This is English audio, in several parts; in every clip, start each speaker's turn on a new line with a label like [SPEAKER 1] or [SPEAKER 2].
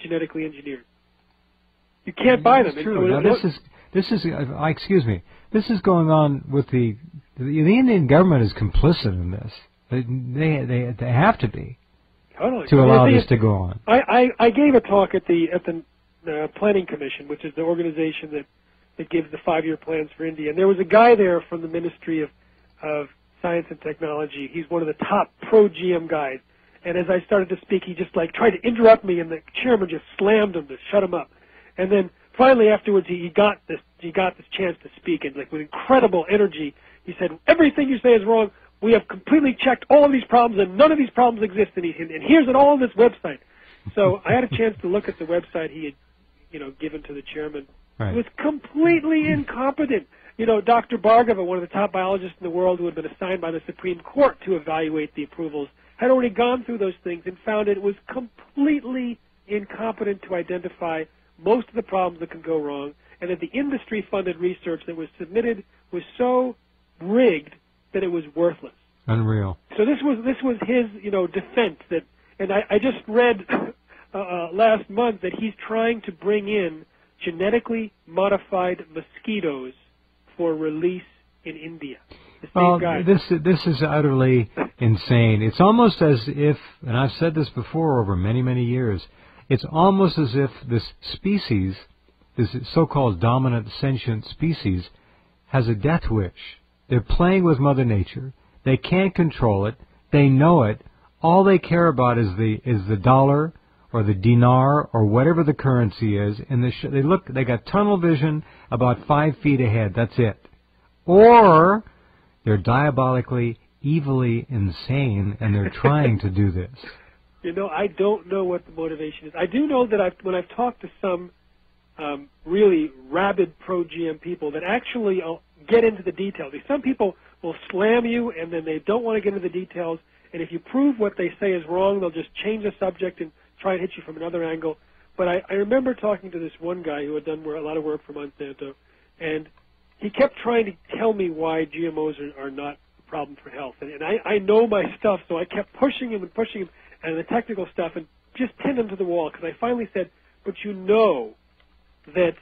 [SPEAKER 1] genetically engineered. You can't buy them.
[SPEAKER 2] That's true. Now this is excuse me. This is going on with the Indian government is complicit in this. They have to be to allow this to go on.
[SPEAKER 1] I gave a talk at the Planning Commission, which is the organization that gives the 5-year plans for India. And there was a guy there from the Ministry of Science and Technology. He's one of the top pro-GM guys. And as I started to speak, he just like tried to interrupt me, and the chairman just slammed him to shut him up. And then finally afterwards, he got this chance to speak, and like with incredible energy, he said, "Everything you say is wrong. We have completely checked all of these problems, and none of these problems exist. And here's it all on this website." So I had a chance to look at the website he had, given to the chairman.
[SPEAKER 2] Right.
[SPEAKER 1] It was completely incompetent. Dr. Bhargava, one of the top biologists in the world who had been assigned by the Supreme Court to evaluate the approvals, had already gone through those things and found it was completely incompetent to identify most of the problems that can go wrong, and that the industry-funded research that was submitted was so rigged that it was worthless.
[SPEAKER 2] Unreal.
[SPEAKER 1] So this was his defense that, and I just read last month that he's trying to bring in genetically modified mosquitoes for release in India.
[SPEAKER 2] Well, this is utterly insane. It's almost as if, and I've said this before over many, many years, it's almost as if this species, this so-called dominant sentient species, has a death wish. They're playing with Mother Nature. They can't control it. They know it. All they care about is the dollar or the dinar or whatever the currency is. And they got tunnel vision about 5 feet ahead. That's it. Or they're diabolically, evilly insane, and they're trying to do this.
[SPEAKER 1] I don't know what the motivation is. I do know that when I've talked to some really rabid pro-GM people that actually get into the details. Some people will slam you, and then they don't want to get into the details, and if you prove what they say is wrong, they'll just change the subject and try and hit you from another angle. But I remember talking to this one guy who had done a lot of work for Monsanto, and he kept trying to tell me why GMOs are not a problem for health. And I know my stuff, so I kept pushing him and the technical stuff, and just pinned him to the wall, because I finally said, but that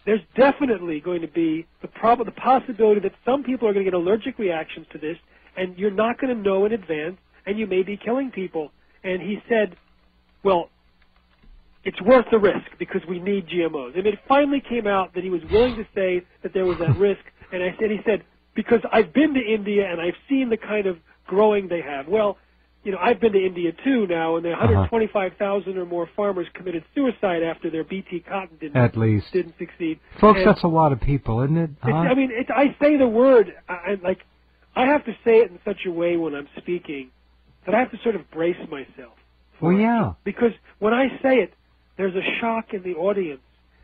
[SPEAKER 1] there's definitely going to be the possibility that some people are going to get allergic reactions to this, and you're not going to know in advance, and you may be killing people. And he said, well, it's worth the risk because we need GMOs. And it finally came out that he was willing to say that there was that risk, and he said, because I've been to India and I've seen the kind of growing they have. Well, I've been to India too now, and there are 125,000 or more farmers committed suicide after their BT cotton didn't succeed.
[SPEAKER 2] Folks, that's a lot of people, isn't it?
[SPEAKER 1] I say the word, I have to say it in such a way when I'm speaking that I have to sort of brace myself.
[SPEAKER 2] Well, yeah.
[SPEAKER 1] Because when I say it, there's a shock in the audience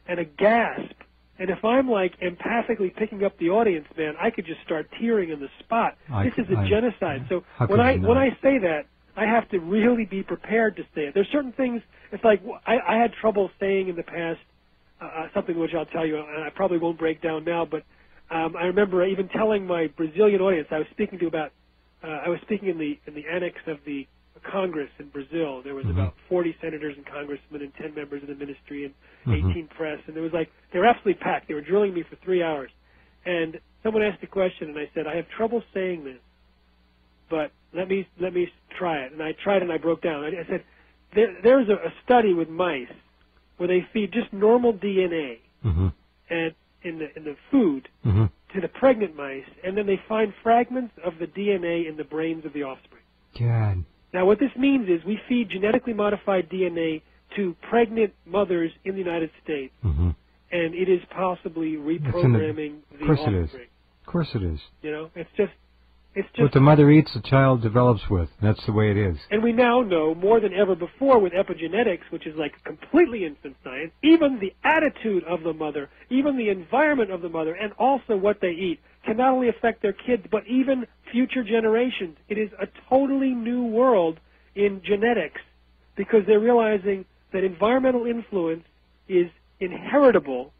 [SPEAKER 1] and a gasp. And if I'm empathically picking up the audience, man, I could just start tearing in the spot. This is a genocide. So when I say that, I have to really be prepared to say it. There's certain things. It's like I had trouble saying in the past something which I'll tell you, and I probably won't break down now. But I remember even telling my Brazilian audience I was speaking to I was speaking in the annex of the Congress in Brazil. There was about 40 senators and congressmen and 10 members of the ministry and 18 press, and they were absolutely packed. They were drilling me for 3 hours, and someone asked a question, and I said, I have trouble saying this, but let me try it. And I tried, and I broke down. I said, there's a study with mice where they feed just normal DNA and in the food to the pregnant mice, and then they find fragments of the DNA in the brains of the offspring.
[SPEAKER 2] God.
[SPEAKER 1] Now, what this means is we feed genetically modified DNA to pregnant mothers in the United States, and it is possibly reprogramming the offspring.
[SPEAKER 2] Of course it is.
[SPEAKER 1] It's just
[SPEAKER 2] what the mother eats, the child develops with. That's the way it is.
[SPEAKER 1] And we now know more than ever before with epigenetics, which is like completely infant science, even the attitude of the mother, even the environment of the mother, and also what they eat can not only affect their kids, but even future generations. It is a totally new world in genetics because they're realizing that environmental influence is inheritable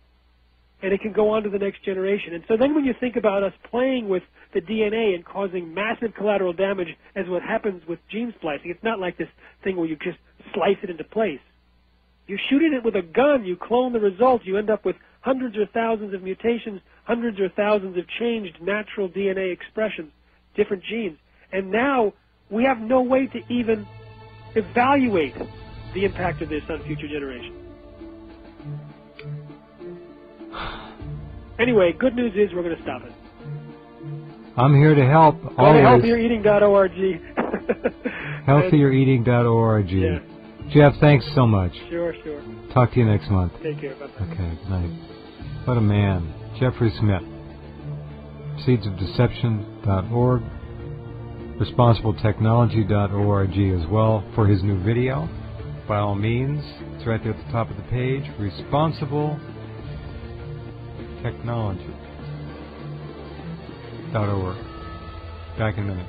[SPEAKER 1] and it can go on to the next generation. And so then when you think about us playing with the DNA and causing massive collateral damage as what happens with gene splicing, it's not like this thing where you just slice it into place. You shoot it with a gun, you clone the results, you end up with hundreds or thousands of mutations, hundreds or thousands of changed natural DNA expressions, different genes. And now we have no way to even evaluate the impact of this on future generations. Anyway, good news is we're going to stop it.
[SPEAKER 2] I'm here to help.
[SPEAKER 1] Go to healthiereating.org.
[SPEAKER 2] Healthiereating.org.
[SPEAKER 1] Yeah.
[SPEAKER 2] Jeff, thanks so much.
[SPEAKER 1] Sure.
[SPEAKER 2] Talk to you next month.
[SPEAKER 1] Take care. Bye-bye.
[SPEAKER 2] Okay, good night. What a man. Jeffrey Smith. Seedsofdeception.org. ResponsibleTechnology.org as well for his new video. By all means, it's right there at the top of the page. Responsible Technology.org. Back in a minute.